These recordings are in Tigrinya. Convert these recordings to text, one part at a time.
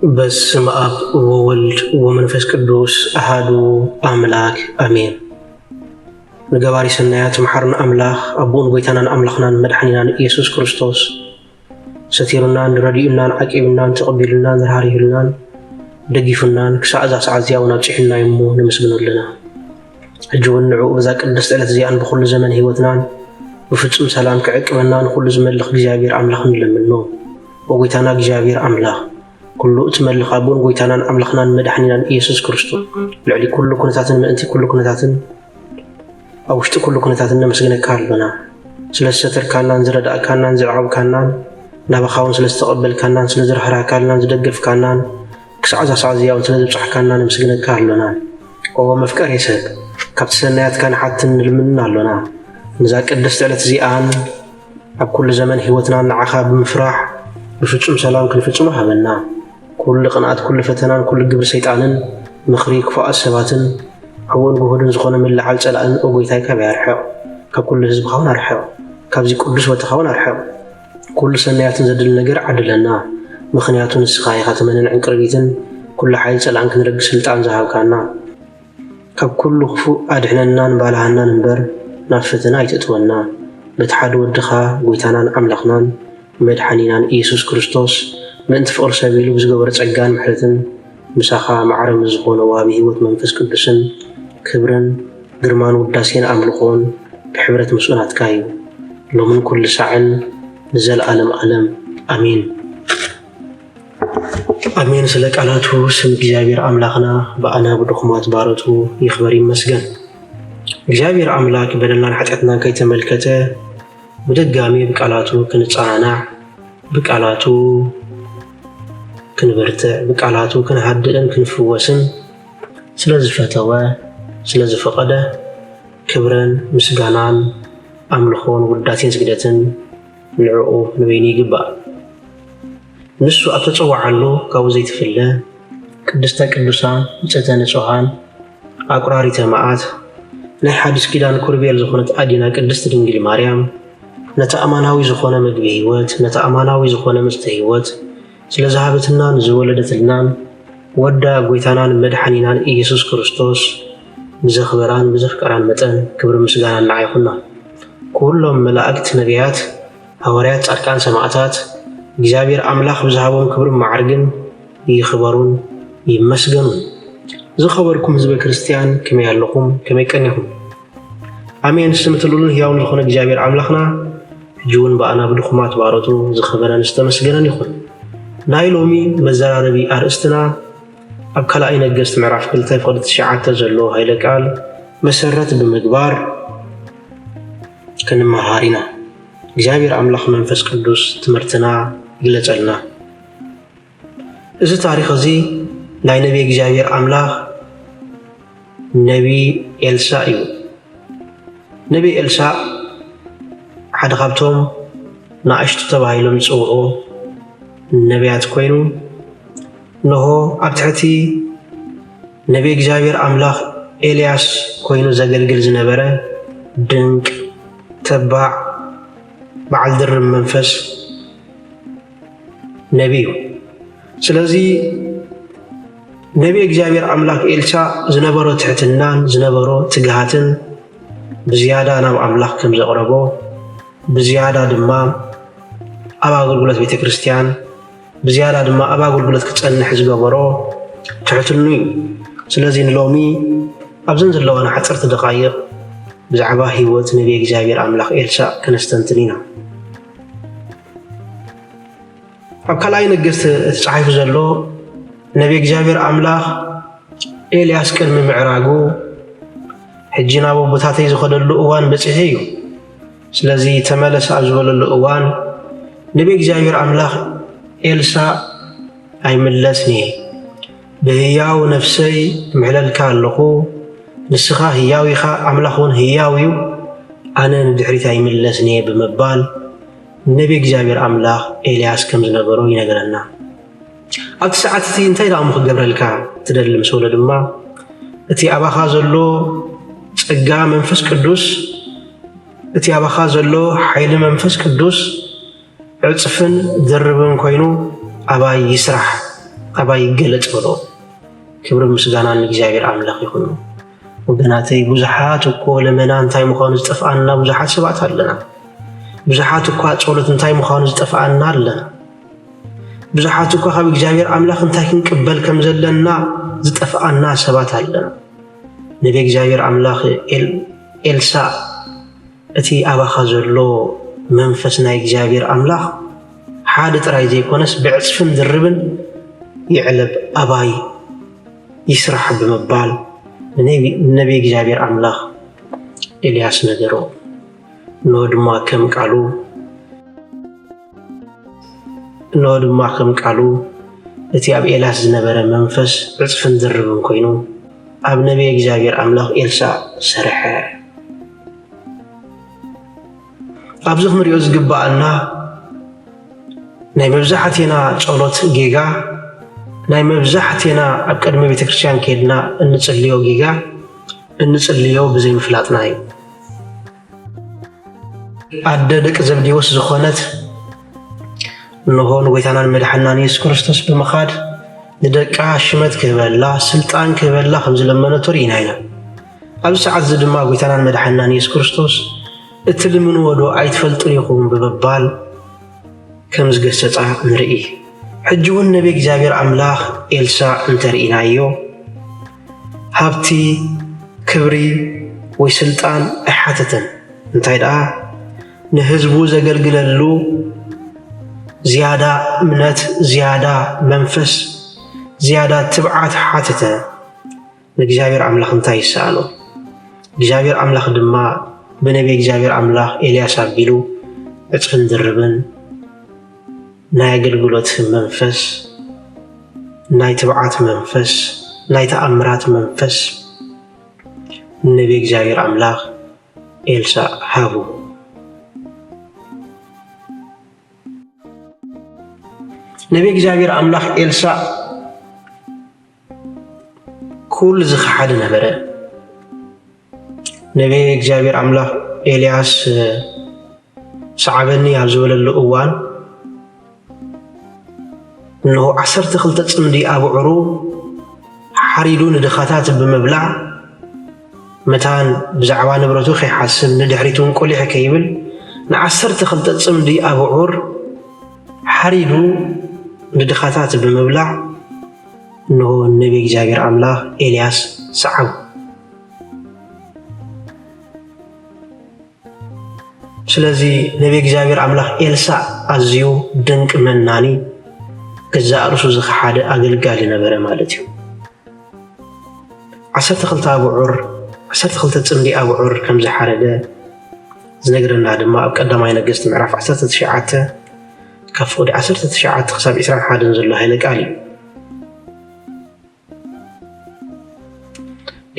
በስመ አብ ወወልድ ወመንፈስ ቅዱስ አሐዱ አምላክ አሜን። ንገባሪ ሰናያት መሐርና አምላኽ አቡን ጎይታናን አምላኽናን መድኃኒናን ኢየሱስ ክርስቶስ ሰቲሩናን ረዲኡናን ዓቂብናን ተቐቢሉናን ረሃሪሁልናን ደጊፉናን ክሳዕ እዛ ሰዓት እዚኣ እውን ኣብፅሒና እሞ ነመስግነሉና። ሕጂ እውን ንዑ በዛ ቅድስቲ ዕለት እዚኣን ብኩሉ ዘመን ሂወትናን ብፍጹም ሰላም ክዕቅበናን ኩሉ ዝመልኽ እግዚኣብሔር ኣምላኽ ንለምኖ። ወጎይታና እግዚኣብሔር ኣምላኽ ኩሉ እትመልኽ ኣቡን ጎይታናን ኣምላኽናን መድኃኒናን ኢየሱስ ክርስቶስ ልዕሊ ኩሉ ኩነታትን ምእንቲ ኩሉ ኩነታትን ኣብ ውሽጢ ኩሉ ኩነታትን ነመስግነካ ኣለና። ስለዝሰተርካናን ዝረዳእካናን ዝዕቐብካናን ናባኻ እውን ስለዝተቐበልካናን ስለዝረህራካልናን ዝደገፍካናን ክሳዕ እዛ ሰዓት እዚኣ እውን ስለዝብፅሕካና ነመስግነካ ኣለና። ኦ መፍቀሬ ሰብ ካብቲ ሰናያትካ ንሓትን ንልምንን ኣለና። ንዛ ቅድስቲ ዕለት እዚኣን ኣብ ኩሉ ዘመን ሂወትና ንዓኻ ብምፍራሕ ብፍጹም ሰላም ክንፍጽሞ ሃበና። ኩሉ ቅንኣት ኩሉ ፈተናን ኩሉ ግብሪ ሰይጣንን ምኽሪ ክፉኣት ሰባትን ሕውን ጉሁድን ዝኾነ ምልዓል ጸላእን ኦጎይታይ ካብ ያርሕቕ። ካብ ኩሉ ህዝብኻ እውን ኣርሕቕ። ካብዚ ቅዱስ ቦታኻ እውን ኣርሕቕ። ኩሉ ሰናያትን ዘድል ነገር ዓድለና። ምኽንያቱ ንስኻ ኢኻ ተመንን ዕንቅርቢትን ኩሉ ሓይል ጸላእን ክንረግስ ስልጣን ዝሃብካና። ካብ ኩሉ ክፉእ ኣድሕነናን ባልሃናን እምበር ናብ ፈተና ኣይተእትወና። በቲ ሓደ ወድኻ ጎይታናን ኣምላኽናን መድኃኒናን ኢየሱስ ክርስቶስ ምእንቲ ፍቕሪ ሰብ ኢሉ ብዝገበረ ጸጋን ምሕረትን ምሳኻ ማዕረም ዝኾነ ዋቢ ህይወት መንፈስ ቅዱስን ክብርን ግርማን ውዳሴን ኣምልኾን ብሕብረት ምስኡናትካ እዩ ሎምን ኩሉ ሳዕን ንዘለዓለም ዓለም ኣሚን ኣሜን። ስለ ቃላቱ ስም እግዚአብሔር ኣምላኽና በኣና ብድኹማት ባረቱ ይኽበር ይመስገን። እግዚአብሔር ኣምላክ በደልናን ኃጢአትናን ከይተመልከተ ብድጋሚ ብቃላቱ ክንጻናናዕ ብቃላቱ ክንበርትዕ ብቃላቱ ክንሃድእን ክንፍወስን ስለዝፈተወ ስለዝፈቐደ ክብረን ምስጋናን ኣምልኾን ውዳሴን ስግደትን ንዕኡ ንበይኑ ይግባእ። ንሱ ኣብ ተጸዋዓሉ ካብኡ ዘይትፍለ ቅድስተ ቅዱሳን ንጽሕተ ንጹሃን ኣቁራሪተ መዓት ናይ ሓዲስ ኪዳን ኩርቤል ዝኾነት ኣዲና ቅድስቲ ድንግል ማርያም ነታ ኣማናዊ ዝኾነ ምግቢ ህይወት ነታ ኣማናዊ ዝኾነ መስተ ህይወት ስለዝሃበትናን ዝወለደትልናን ወዳ ጎይታናን መድኃኒናን ኢየሱስ ክርስቶስ ብዘኽበራን ብዘፍቀራን መጠን ክብሪ ምስጋና ንዓይኹና። ኩሎም መላእክት ነቢያት ሐዋርያት ጻድቃን ሰማዕታት እግዚአብሔር ኣምላኽ ብዝሃቦም ክብርን ማዕርግን ይኽበሩን ይመስገኑን። ዝኸበርኩም ህዝበ ክርስቲያን ከመይ ኣለኹም ከመይ ቀኒኹም? ኣሜን። ስም ትልሉን ሕያውን ዝኾነ እግዚአብሔር ኣምላኽና ሕጂ እውን በኣና ብድኹማት ባሮቱ ዝኸበረን ዝተመስገነን ይኹን። ናይ ሎሚ መዘራረቢ ኣርእስትና ኣብ ካልኣይ ነገሥት ምዕራፍ 2:9 ዘሎ ኃይለ ቃል መሰረት ብምግባር ክንመሃር ኢና። እግዚአብሔር ኣምላኽ መንፈስ ቅዱስ ትምህርትና ይግለጸልና። እዚ ታሪኽ እዚ ናይ ነቢ እግዚአብሔር ኣምላኽ ነቢ ኤልሳዕ እዩ። ነቢ ኤልሳዕ ሓደ ካብቶም ንኣሽቱ ተባሂሎም ዝጽውዑ ነቢያት ኮይኑ ነሆ ኣብ ትሕቲ ነቢ እግዚአብሔር ኣምላኽ ኤልያስ ኮይኑ ዘገልግል ዝነበረ ድንቅ ተባዕ በዓል ድርብ መንፈስ ነቢ እዩ። ስለዚ ነቢ እግዚአብሔር ኣምላኽ ኤልሳዕ ዝነበሮ ትሕትናን ዝነበሮ ትግሃትን ብዝያዳ ናብ ኣምላኽ ከም ዘቕረቦ ብዝያዳ ድማ ኣብ ኣገልግሎት ቤተ ክርስቲያን ብዝያዳ ድማ ኣብ ኣገልግሎት ክጸንሕ ዝገበሮ ትሕትኑ እዩ። ስለዚ ንሎሚ ኣብዘን ዘለዋና ሓፀርቲ ደቓይቕ ብዛዕባ ህይወት ነቢ እግዚአብሔር ኣምላኽ ኤልሳዕ ከነስተንትን ኢና። ኣብ ካልኣይ ነገሥት ተጻሒፉ ዘሎ ነቢ እግዚአብሔር ኣምላኽ ኤልያስ ቅድሚ ምዕራጉ ሕጂ ናብ ቦታተይ ዝኸደሉ እዋን በፂሐ እዩ። ስለዚ ተመለስ ኣብ ዝበለሉ እዋን ነቢ እግዚአብሔር ኣምላኽ ኤልሳዕ ኣይምለስኒ ብህያው ነፍሰይ ምሕለልካ ኣለኹ ንስኻ ህያው ኢኻ ኣምላኽ እውን ህያው እዩ ኣነ ንድሕሪት ኣይምለስኒ ብምባል ነቢ እግዚአብሔር ኣምላኽ ኤልያስ ከም ዝነበሮ ይነግረና። ኣብቲ ሰዓት እቲ እንታይ ዳእሙ ክገብረልካ ትደሊ ምስ በሎ ድማ እቲ ኣባኻ ዘሎ ጸጋ መንፈስ ቅዱስ እቲ ኣባኻ ዘሎ ሓይሊ መንፈስ ቅዱስ ዕጽፍን ድርብን ኮይኑ ኣባይ ይስራሕ أباي قلت ولو كبر مسجانا لإجابير أملاك يخونو وبناتي بزحات وكل منان تاي مخانز تفعلنا بزحات سبعة لنا بزحات وكوات صولة تاي مخانز تفعلنا لنا بزحات وكوات إجابير أملاك تاي كنقبل كم زلنا زتفعلنا سبعة لنا نبي إجابير أملاك إلسا أتي أبا خزلو منفسنا إجابير أملاك حادث رايزي كونس بعصفن دربن يعلب أباي يسرح بمبال النبي إجابير أملاك إلياس نجرو نود ما كم قالو أتي أب إلياس زنبرة منفس عصفن دربن كوينو أب نبي إجابير أملاك إلسا سرحة أبزخ مريوز قبالنا ناي مبزحتنا صولت جيجا ناي مبزحتنا أبقد ما بيتكرشان كيدنا نصليو جيجا نصليو بزي مفلاطناي أددك زبديوس زخونت نهون ويتانا المدحنان يسوع كريستوس بمخاد ندقا شمت كبلا سلطان كبلا خمز لما نتوريناينا أبو ساعات زدما ويتانا المدحنان يسوع كريستوس اتلمن ودو أيتفلطن يقوم بببال كمز قصة نرئي حجو النبي إجابير أملاك إلسا انترئينايو هابتي كبري ويسلطان أحاتتن انتايدا نهزبو زقلقللو زيادة منت زيادة منفس زيادة تبعات حاتتن إجابير أملاك انتاي سالو إجابير أملاك دما بنبي إجابير أملاك إلياس أبيلو اتفن دربن ناي أقلقلت منفس ناي تبعات منفس ناي تأمرات منفس النبي إجابير أملاك إلسا هابو نبي إجابير أملاك إلسا كل زخ حد نبره نبي إجابير أملاك إلياس صعبني عزول اللؤوان إنه عصرت خلطة صمدي أبو عرو حريدون دخاتات بمبلع متان بزعوان براتوخي حاسم ندحريتون كولي حكيبل نعصرت خلطة صمدي أبو عر حريدو دخاتات بمبلع إنه النبي إجابير أملاك إلياس صعب سلازي نبي إجابير أملاك إلسا أزيو دنك مناني كذا أرسو زخ حدا أقلقال نبرة مالتي عسرت خلطة أبو عر عسرت خلطة تصمدي أبو عر كم زحارة زنقرنا دما أبقدما ينقصت معرف عسرت تشعاته كفودي عسرت تشعات خساب إسران حدا نزل له هيلك علي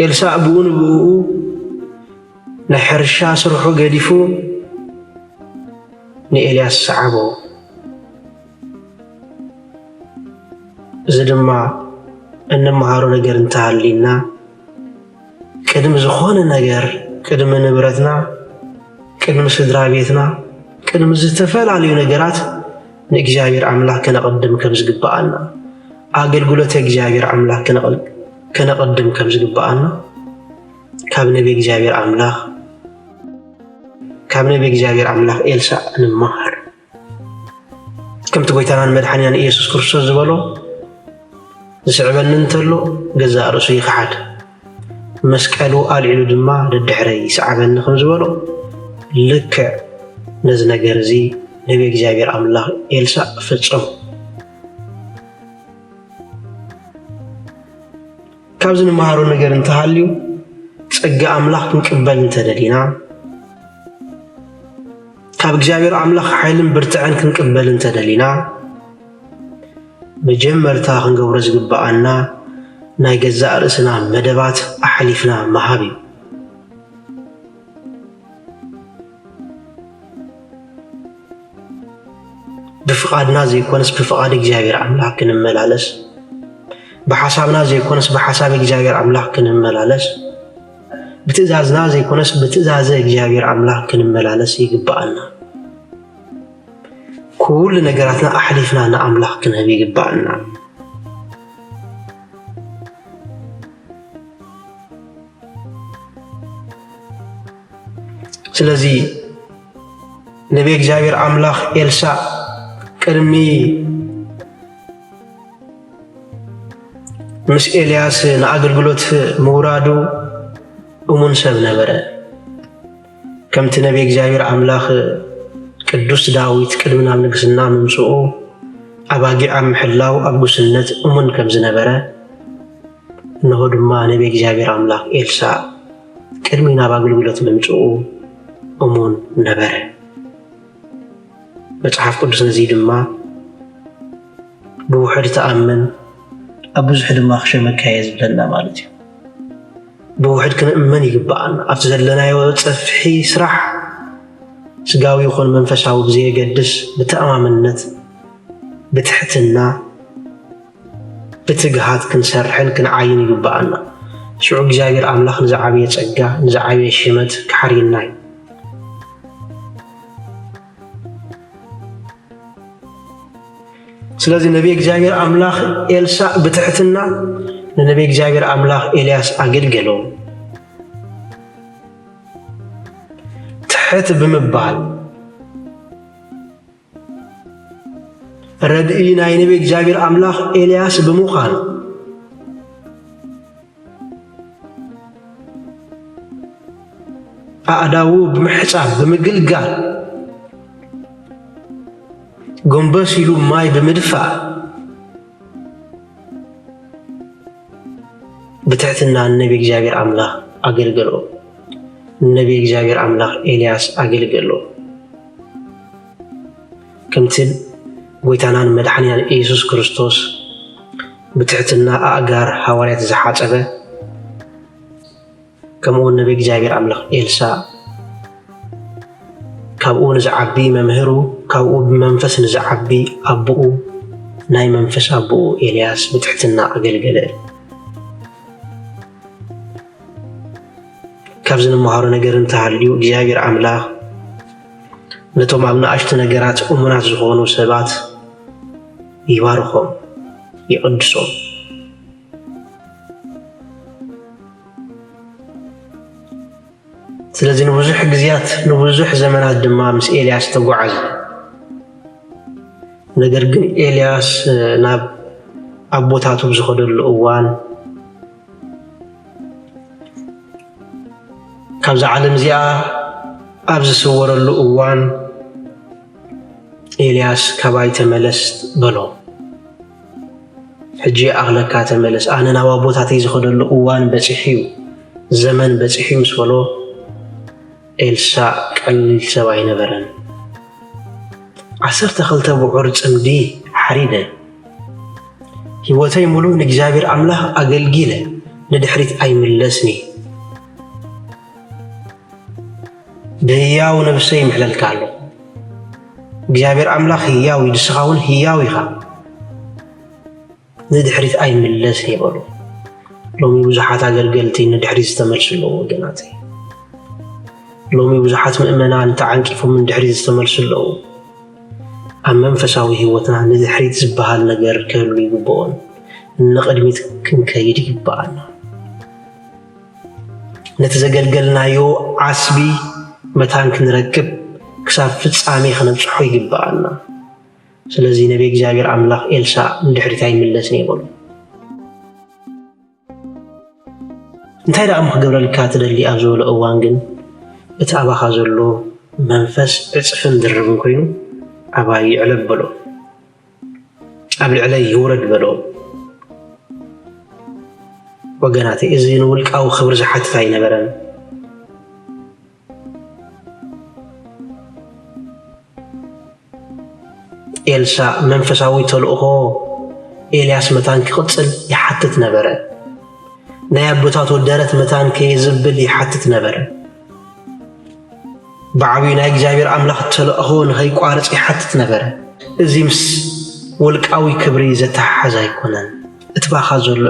إلسا أبوون بوؤو نحرشا سرحو قديفو ني إلياس صعبو زدما إنما هارو نجر انتهالينا كدم زخون نجر كدم نبرتنا كدم سدرا بيتنا كدم زتفال عليو نجرات نجابير أملاك كنقدم كمز قبقانا أقل قلت إجابير أملاك كنقدم كمز قبقانا كاب نبي إجابير أملاك كاب نبي إجابير أملاك إلسا نمهر كم تقويتنا المدحنيان إيسوس كريستوس زبالو زعبن ننتلو جزاء رسول خحد مسكالو العلو دما للدحري سعبن خنزبلو لك نزنا جرزي نبي إجابير أملاك إلسا فتصم كابزن مهارو نجر انتهاليو تسقى أملاك نقبل انتدلينا كاب إجابير أملاك حيلم برتعن كنقبل انتدلينا مجمرتا خنقبر زقبقنا ناي جزاء رأسنا مدبات أحلفنا مهابي بفقادنا زي كونس بفقاد إجابير أملاك نملالس بحسابنا زي كونس بحساب إجابير أملاك نملالس بتزازنا زي كونس بتزاز إجابير أملاك نملالس يقبقنا كل نجاراتنا أحلفنا أنا أملاك نبي يقبقنا ስለዚህ ነቢይ እግዚአብሔር አምላኽ ኤልሳዕ ቅድሚ ምስ ኤልያስ ንኣገልግሎት ምውራዱ እሙን ሰብ ነበረ። ከምቲ ነቢይ እግዚአብሔር አምላኽ ቅዱስ ዳዊት ቅድሚ ናብ ንግስና ምምጽኡ ኣባጊዕ ኣብ ምሕላው ኣብ ጉስነት እሙን ከም ዝነበረ እነሆ ድማ ነቢይ እግዚአብሔር አምላኽ ኤልሳዕ ቅድሚ ናብ ኣገልግሎት ምምጽኡ እሙን ነበረ። መጽሓፍ ቅዱስ ነዚ ድማ ብውሕድ ተኣምን ኣብ ብዙሕ ድማ ክሸመካ እየ ዝብለና ማለት እዩ። ብውሕድ ክንእመን ይግባአና። ኣብቲ ዘለናዮ ፀፍሒ ስራሕ ስጋዊ ይኹን መንፈሳዊ ብዘየገድስ ብተኣማምነት ብትሕትና ብትግሃት ክንሰርሕን ክንዓይን ይግባአና። ሽዑ እግዚአብሔር አምላኽ ንዝዓበየ ጸጋ ንዝዓበየ ሽመት ክሓርየና እዩ። ስለዚህ ነቢይ እግዚአብሔር አምላኽ ኤልሳዕ ብትሕትና ለነቢይ እግዚአብሔር አምላኽ ኤልያስ አገልገሎ። ትሕት ብምባል ረድኢ ናይ ነቢይ እግዚአብሔር አምላኽ ኤልያስ ብምዃን ኣእዳው ብምሕፃብ ብምግልጋል ጎንበስ ኢሉ ማይ ብምድፋእ ብትሕትና ነቢይ እግዚአብሔር አምላኽ አገልገሎ። ነቢይ እግዚአብሔር አምላኽ ኤልያስ አገልገሎ። ከምቲ ጎይታናን መድሓኒናን ኢየሱስ ክርስቶስ ብትሕትና ኣእጋር ሐዋርያት ዝሓፀበ ከምኡ ነቢይ እግዚአብሔር አምላኽ ኤልሳዕ ካብኡ ንዝዓቢ መምህሩ ካብኡ ብመንፈስ ንዝዓቢ ኣቦኡ ናይ መንፈስ ኣቦኡ ኤልያስ ብትሕትና አገልገለ። ካብዚ ንመሃሮ ነገር እንተሃልዩ እግዚአብሔር አምላኽ ነቶም ኣብ ንኣሽቱ ነገራት እሙናት ዝኾኑ ሰባት ይባርኾም ይቅድሶም። ስለዚህ ንብዙሕ ግዜያት ንብዙሕ ዘመናት ድማ ምስ ኤልያስ ተጓዓዘ። ነገር ግን ኤልያስ ናብ ኣቦታቱ ብዝኸደሉ እዋን ካብዛ ዓለም እዚኣ ኣብ ዝስወረሉ እዋን ኤልያስ ካባይ ተመለስ በሎ። ሕጂ ኣኽለካ ተመለስ፣ ኣነ ናብ ኣቦታተይ ዝኸደሉ እዋን በፂሕዩ ዘመን በፂሕዩ ምስ በሎ ኤልሳዕ ቀሊል ሰብ ኣይነበረን። 12 ብዑር ጽምዲ ሓሪደ ህይወተይ ሙሉ ንእግዚአብሔር አምላኽ አገልጊለ ንድሕሪት ኣይምለስኒ ብህያው ነብሰይ ይምሕለልካ ኣሎ። እግዚአብሔር አምላኽ ህያው ይድስኻ እውን ህያው ኢኻ ንድሕሪት ኣይምለስኒ ይበሉ። ሎሚ ብዙሓት አገልገልቲ ንድሕሪት ዝተመልሱሉ ወገናተይ፣ ሎሚ ብዙሓት ምእመናን ተዓንቂፎም ንድሕሪት ዝተመልሱሉ ኣብ መንፈሳዊ ህይወትና ንድሕሪት ዝበሃል ነገር ክህሉ ይግብኦን። ንቅድሚት ክንከይድ ይግባአና። ነቲ ዘገልገልናዮ ዓስቢ መታን ክንረክብ ክሳብ ፍጻሜ ክነብፅሖ ይግባአና። ስለዚ ነቢይ እግዚአብሔር አምላኽ ኤልሳዕ ንድሕሪት ኣይምለስኒ ይበሉ። እንታይ ደኣ ክገብረልካ ትደሊ ኣብ ዝበሎ እዋን ግን እቲ ኣባኻ ዘሎ መንፈስ ዕፅፍን ድርብን ኮይኑ ኣባይ ይዕለብ በሎ፣ ኣብ ልዕለይ ይውረድ በሎ። ወገናተይ እዚ ንውልቃዊ ክብሪ ዝሓትት ኣይነበረን። ኤልሳዕ መንፈሳዊ ተልእኾ ኤልያስ መታን ክቕፅል ይሓትት ነበረ። ናይ ኣቦታቱ ደረት መታን ከይዝብል ይሓትት ነበረ። ብዓብዩ ናይ እግዚአብሔር አምላኽ ተልእኾ ንኸይቋርፅ ይሓትት ነበረ። እዚ ምስ ውልቃዊ ክብሪ ዘተሓሓዘ ኣይኮነን። እቲ ባኻ ዘሎ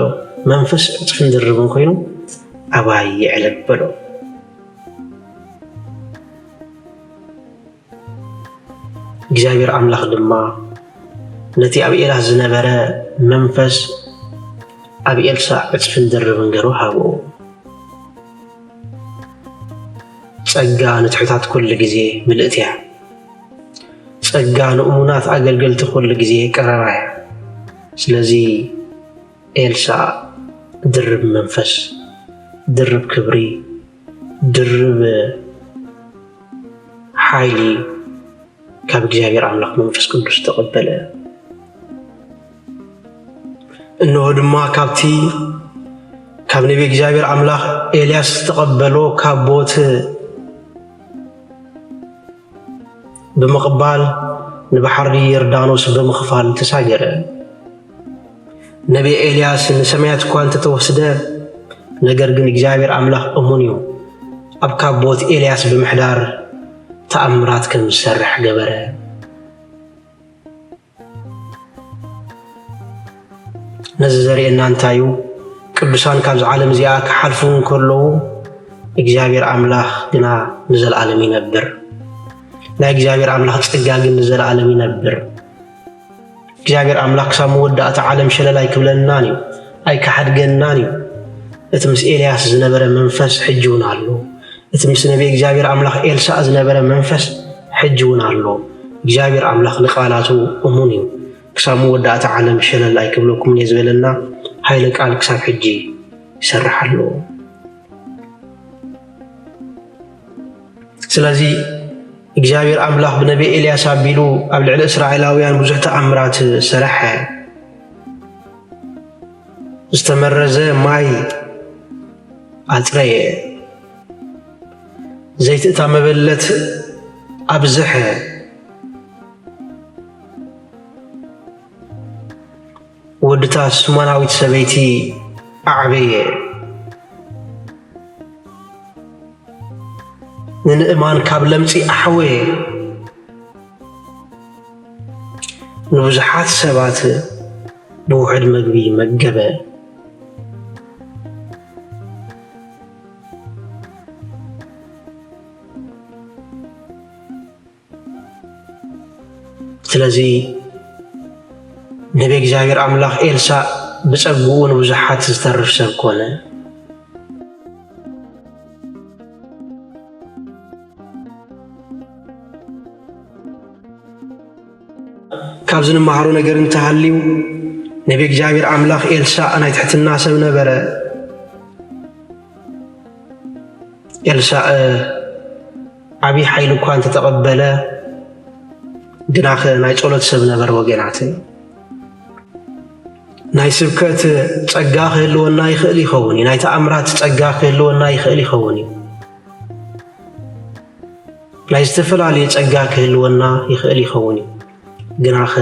መንፈስ ዕፅፍን ድርብን ኮይኑ ኣባይ ይዕለብ በሎ። እግዚአብሔር አምላኽ ድማ ነቲ ኣብ ኤልያስ ዝነበረ መንፈስ ኣብ ኤልሳዕ ዕፅፍን ድርብን ገይሩ ሃብኦ። ጸጋ ንትሑታት ኩሉ ግዜ ምልእት እያ ጸጋ ንእሙናት ኣገልገልቲ ኩሉ ግዜ ቀረባ እያ ስለዚ ኤልሳ ድርብ መንፈስ ድርብ ክብሪ ድርብ ሓይሊ ካብ እግዚአብሔር አምላክ መንፈስ ቅዱስ ተቀበለ እነሆ ድማ ካብ ነቢ እግዚአብሔር አምላክ ኤልያስ ተቀበሎ ካብ ቦት በመቅባል ንባሕሪ ዮርዳኖስ በመخፋል ተሳገረ ነቢ ኤልያስ ንሰማያት ኳን ተወስደ ነገር ግን እግዚአብሔር አምላክ እሙንዩ ኣብ ካብ ቦት ኤልያስ በመሕዳር ተአምራት ከም ዝሰርሕ ገበረ ነዚ ዘርእየና እንታይ እዩ ቅዱሳን ካብዚ ዓለም እዚኣ ክሓልፉ እንከለዉ እግዚአብሔር አምላክ ግና ንዘለዓለም ይነብር ናይ እግዚአብሔር አምላክ ጸጋ ግን ንዘለዓለም ይነብር እግዚአብሔር አምላክ ሳብ መወዳእታ ዓለም ሸለላይ ክብለናን እዩ ኣይከሓድገናን እዩ እቲ ምስ ኤልያስ ዝነበረ መንፈስ ሕጂ እውን ኣሎ እቲ ምስ ነቢ እግዚአብሔር አምላክ ኤልሳ ዝነበረ መንፈስ ሕጂ እውን ኣሎ እግዚአብሔር አምላክ ንቃላቱ እሙን እዩ ክሳብ መወዳእታ ዓለም ሸለላይ ክብለኩም የዝበለና ኃይለ ቃል ክሳብ ሕጂ ይሰርሓሉ ስለዚ እግዚአብሔር አምላክ በነቢ ኤልያስ አቢሉ ኣብ ልዕሊ እስራኤላውያን ብዙሕ ተአምራት ሰረሐ ዝተመረዘ ማይ አጽረየ ዘይትእታ መበለት ኣብዝሐ ወድታት ሱማናዊት ሰበይቲ ኣዕበየ ንንእማን ካብ ለምጺ ኣሕወየ ንብዙሓት ሰባት ብውሕድ መግቢ መገበ ስለዚ ነቢ እግዚአብሔር አምላክ ኤልሳ በጸጉኡ ንብዙሓት ዝተርፍ ሰብ ኮነ ካብዚ ንመሃሮ ነገር እንተሃልዩ ነቢ እግዚአብሔር አምላክ ኤልሳ ናይ ትሕትና ሰብ ነበረ ኤልሳ ዓብዪ ሓይሊ እኳ እንተተቐበለ ግናኸ ናይ ጸሎት ሰብ ነበረ ወገናት ናይ ስብከት ጸጋ ክህልወና ይኽእል ይኸውን ናይ ተአምራት ጸጋ ክህልወና ይኽእል ይኸውን ናይ ዝተፈላለየ ጸጋ ክህልወና ይኽእል ይኸውን ግናኸ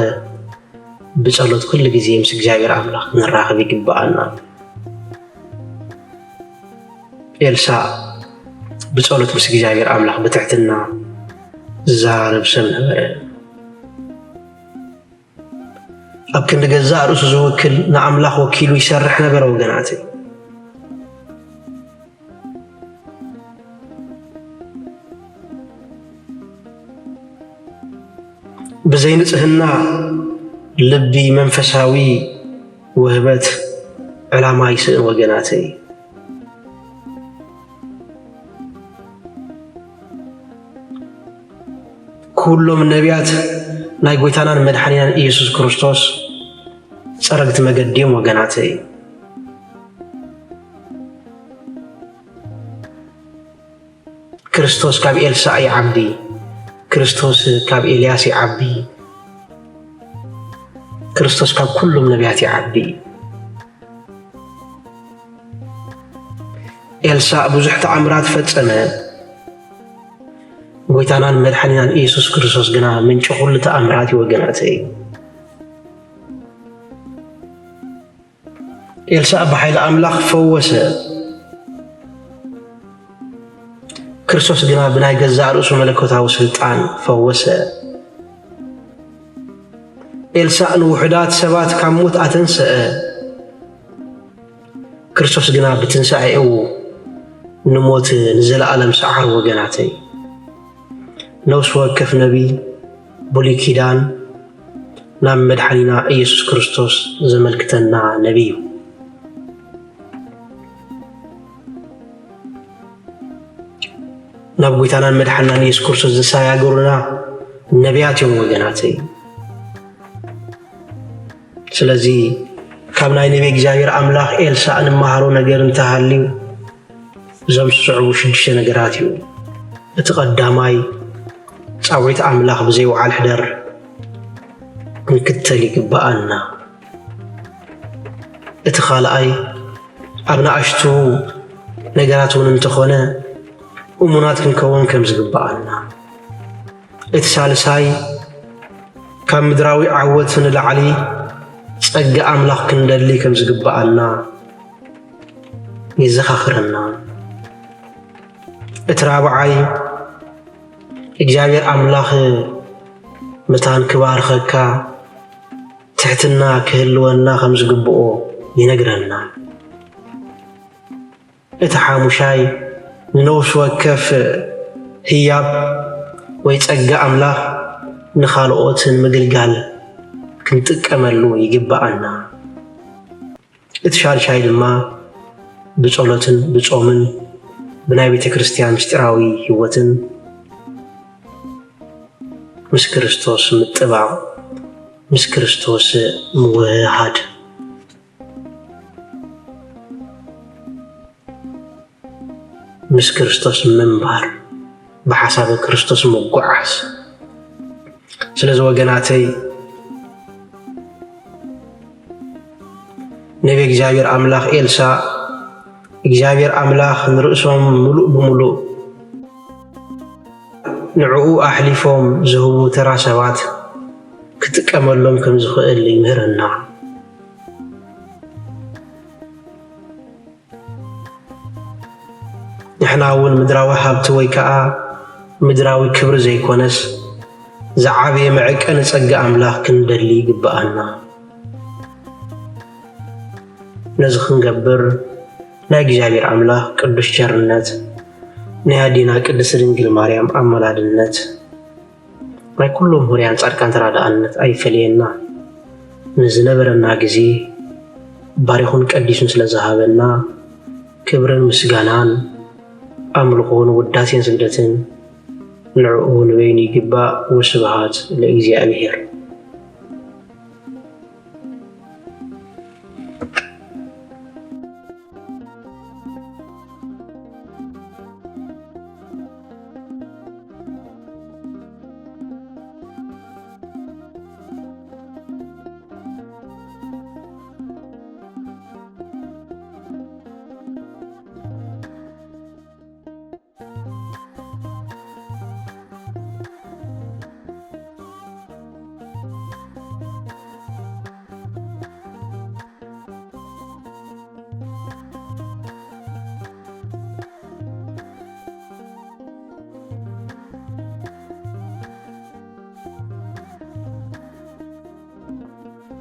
ብጸሎት ኩሉ ግዜ ምስ እግዚአብሔር አምላክ ንራኸብ ይግባአና ኤልሳ ብጸሎት ምስ እግዚአብሔር አምላክ በትሕትና ዝዛረብ ሰብ ነበረ ኣብ ክንዲ ገዛእ ርእሱ ዝውክል ንኣምላኽ ወኪሉ ይሰርሕ ነበረ ወገናት ብዘይንጽህና ልቢ መንፈሳዊ ውህበት ዕላማ ይስእን ወገናት ኩሎም ነቢያት ናይ ጎይታናን መድሓኒናን ኢየሱስ ክርስቶስ ጸረግቲ መገዲም ወገናት ክርስቶስ ካብ ኤልሳ ይዓቢ ክርስቶስ ካብ ኤልያስ ይዓቢ ክርስቶስ ካብ ኩሎም ነቢያት ይዓቢ ኤልሳ ብዙሕ ተአምራት ፈጸመ ጎይታናን መድሓኒናን ኢየሱስ ክርስቶስ ግና ምንጭ ኩሉ ተአምራት ወገናት ኤልሳ በኃይለ አምላክ ፈወሰ ክርስቶስ ግና ብናይ ገዛእ ርእሱ መለኮታዊ ስልጣን ፈወሰ ኤልሳ ንውሕዳት ሰባት ካብ ሞት ኣተንስአ ክርስቶስ ግና ብትንሣኤኡ ንሞት ንዘለዓለም ሰዓር ወገናተይ ነፍሲ ወከፍ ነቢይ ብሉይ ኪዳን ናብ መድሓኒና ኢየሱስ ክርስቶስ ዘመልክተና ነቢይ እዩ ናብ ጎይታናን መድሓናን ኢየሱስ ክርስቶስ ዝሰጋገሩና ነቢያት እዮም ወገናተይ። ስለዚ ካብ ናይ ነቢይ እግዚአብሔር ኣምላኽ ኤልሳዕ ንመሃሮ ነገር እንተሃልዩ እዞም ዝስዕቡ 6 ነገራት እዩ። እቲ ቀዳማይ ፃውዒት ኣምላኽ ብዘይወዓል ሕደር ክንክተል ይግባአና። እቲ ካልኣይ ኣብ ንኣሽቱ ነገራት እውን እንተኾነ እሙናት ክንከውን ከም ዝግባአና። እቲ ሳልሳይ ካብ ምድራዊ ዓወት ንላዕሊ ጸጋ ኣምላኽ ክንደሊ ከም ዝግባአና ይዘኻኽረና። እቲ ራብዓይ እግዚአብሔር ኣምላኽ ምታን ክባርከካ ትሕትና ክህልወና ከም ዝግብኦ ይነግረና። እቲ ሓሙሻይ ንነፍሲ ወከፍ ህያብ ወይ ጸጋ ኣምላኽ ንኻልኦትን ምግልጋል ክንጥቀመሉ ይግባአና። እቲ ሻልሻይ ድማ ብጸሎትን ብጾምን ብናይ ቤተ ክርስቲያን ምስጢራዊ ህይወትን ምስ ክርስቶስ ምጥባቕ ምስ ክርስቶስ ምውሃድ ምስ ክርስቶስ ምንባር ብሓሳብ ክርስቶስ መጓዓዝ። ስለዚ ወገናተይ ነቢይ እግዚአብሔር ኣምላኽ ኤልሳዕ እግዚአብሔር ኣምላኽ ንርእሶም ሙሉእ ብምሉእ ንዕኡ ኣሕሊፎም ዝህቡ ተራ ሰባት ክጥቀመሎም ከም ዝኽእል ይምህረና። ንሕና እውን ምድራዊ ሃብቲ ወይ ከዓ ምድራዊ ክብሪ ዘይኮነስ ዝዓበየ መዐቀኒ ጸጋ ኣምላኽ ክንደሊ ይግባአና። ነዚ ክንገብር ናይ እግዚአብሔር ኣምላኽ ቅዱስ ቸርነት ናይ ኣዴና ቅድስት ድንግል ማርያም ኣመላድነት ናይ ኩሎም ሁርያን ጻድቃን ተራዳእነት ኣይፈልየና። ንዝነበረና ጊዜ ባሪኹን ቀዲሱን ስለ ዝሃበና ክብርን ምስጋናን ኣምልኾን ውዳሴን ስግደትን ንዕኡ ንበይኑ ይግባእ። ወስብሃት ለእግዚአብሔር።